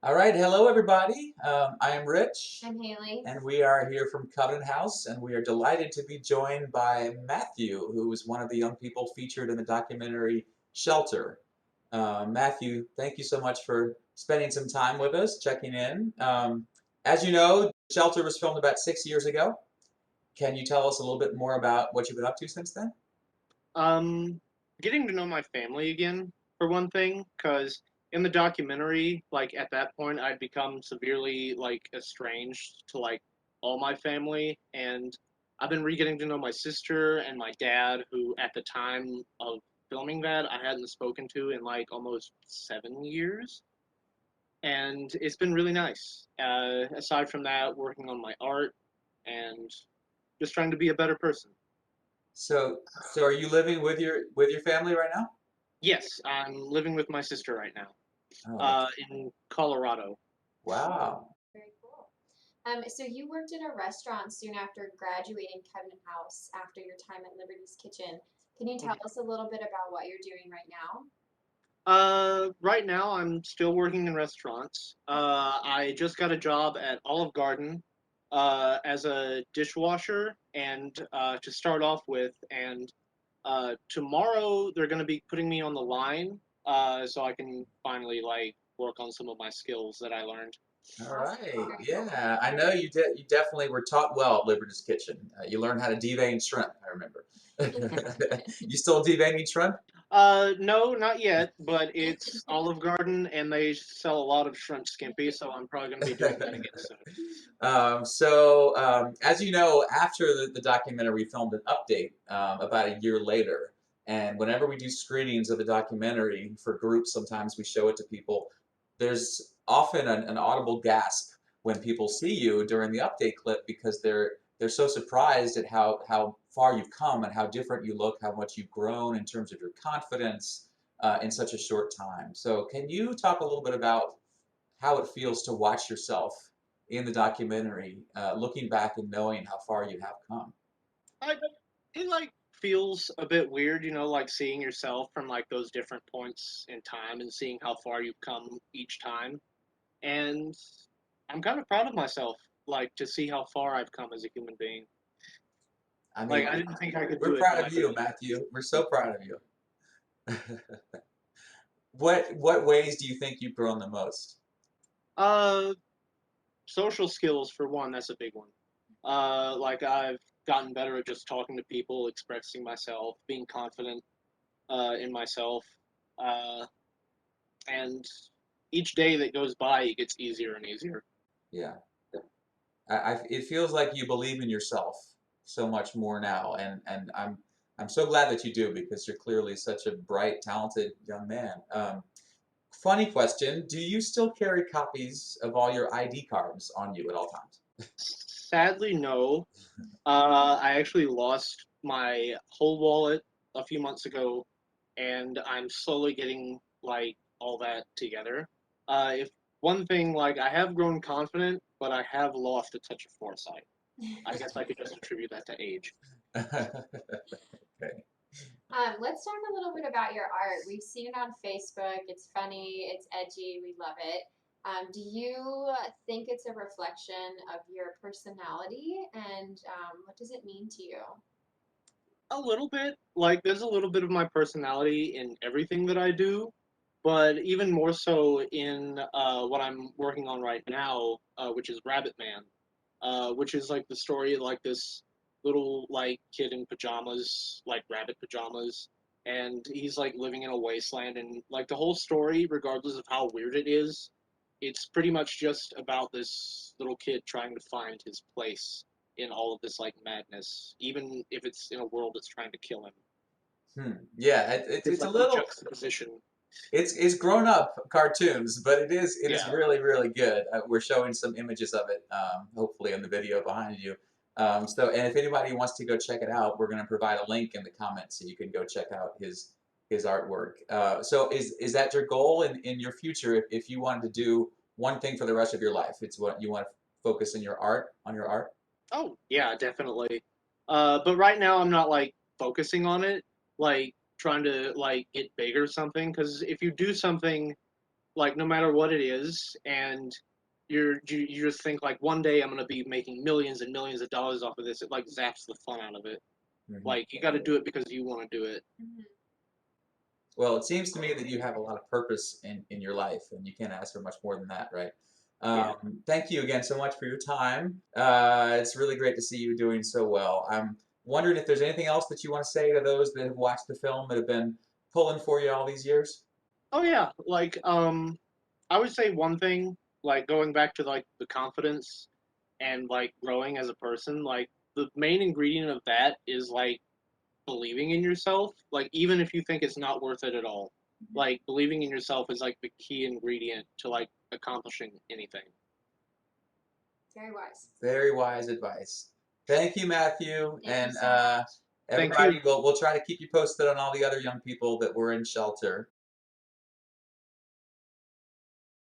All right, hello everybody. I am Rich, I'm Haley. and we are here from Covenant House, and we are delighted to be joined by Matthew, who is one of the young people featured in the documentary Shelter. Matthew, thank you so much for spending some time with us, checking in. As you know, Shelter was filmed about 6 years ago. Can you tell us a little bit more about what you've been up to since then? Um, Getting to know my family again, for one thing, because in the documentary, like at that point, I'd become severely like estranged to like all my family, and I've been re-getting to know my sister and my dad, who at the time of filming that I hadn't spoken to in like almost 7 years, and it's been really nice. Aside from that, working on my art and just trying to be a better person. So are you living with your family right now? Yes, I'm living with my sister right now, Oh, that's in Colorado. wow. Very cool. So you worked in a restaurant soon after graduating Covenant House after your time at Liberty's Kitchen. Can you tell Mhm. us a little bit about what you're doing right now? Right now I'm still working in restaurants. I just got a job at Olive Garden, as a dishwasher, and to start off with, and tomorrow they're going to be putting me on the line, so I can finally like work on some of my skills that I learned. All Awesome. right. Very cool. Yeah, I know you did. You definitely were taught well at Liberty's Kitchen. You learned how to devein shrimp. I remember. You still deveining shrimp? No, not yet, but it's Olive Garden and they sell a lot of shrimp scampi, so I'm probably going to be doing that again soon. As you know, after the documentary, we filmed an update about a year later. And whenever we do screenings of the documentary for groups, sometimes we show it to people. There's often an audible gasp when people see you during the update clip because they're so surprised at how far you've come and how different you look, how much you've grown in terms of your confidence in such a short time. So, can you talk a little bit about how it feels to watch yourself in the documentary, looking back and knowing how far you have come? I, it like feels a bit weird, like seeing yourself from like those different points in time and seeing how far you've come each time. And I'm kind of proud of myself, like to see how far I've come as a human being. I Like mean, I didn't think I could we're do it proud when I of you, Matthew. We're so proud of you. What ways do you think you've grown the most? uh social skills for one, that's a big one. Like I've gotten better at just talking to people, expressing myself, being confident in myself, uh, and each day that goes by, it gets easier and easier. Yeah, it feels like you believe in yourself so much more now, and I'm so glad that you do because you're clearly such a bright, talented young man. Funny question: do you still carry copies of all your ID cards on you at all times? Sadly, no. I actually lost my whole wallet a few months ago, and I'm slowly getting like all that together. If one thing, like I have grown confident, but I have lost a touch of foresight. I guess I could just attribute that to age. Okay. Let's talk a little bit about your art. We've seen it on Facebook. It's funny, it's edgy, we love it. Do you think it's a reflection of your personality, and what does it mean to you? A little bit. Like, there's a little bit of my personality in everything that I do, but even more so in what I'm working on right now, which is Rabbit Man, which is like the story of like this little like kid in pajamas, like rabbit pajamas, and he's like living in a wasteland, and like the whole story, regardless of how weird it is, it's pretty much just about this little kid trying to find his place in all of this like madness, even if it's in a world that's trying to kill him. Yeah, It's it's a like the little juxtaposition. it's grown up cartoons, but it is Yeah. really really good. We're showing some images of it, hopefully in the video behind you. And if anybody wants to go check it out, we're going to provide a link in the comments so you can go check out his artwork. So is that your goal in your future? If you wanted to do one thing for the rest of your life, it's what you want to focus in your art on your art. Oh, yeah, definitely. But right now I'm not like focusing on it, like trying to like get big or something. Because if you do something like no matter what it is, and you just think like one day I'm gonna be making millions and millions of dollars off of this. It like zaps the fun out of it. Mhm. Like you got to do it because you want to do it. Mhm. Well, it seems to me that you have a lot of purpose in your life, and you can't ask for much more than that, right? Yeah. Thank you again so much for your time. It's really great to see you doing so well. I'm wondering if there's anything else that you want to say to those that have watched the film that have been pulling for you all these years. Oh yeah. Like I would say one thing, like going back to like the confidence and like growing as a person, like the main ingredient of that is like believing in yourself, like even if you think it's not worth it at all. Like believing in yourself is like the key ingredient to like accomplishing anything. Very wise. Very wise advice. Thank you, Matthew, Thank you and so much. Thank you. everybody. We'll try to keep you posted on all the other young people that were in shelter.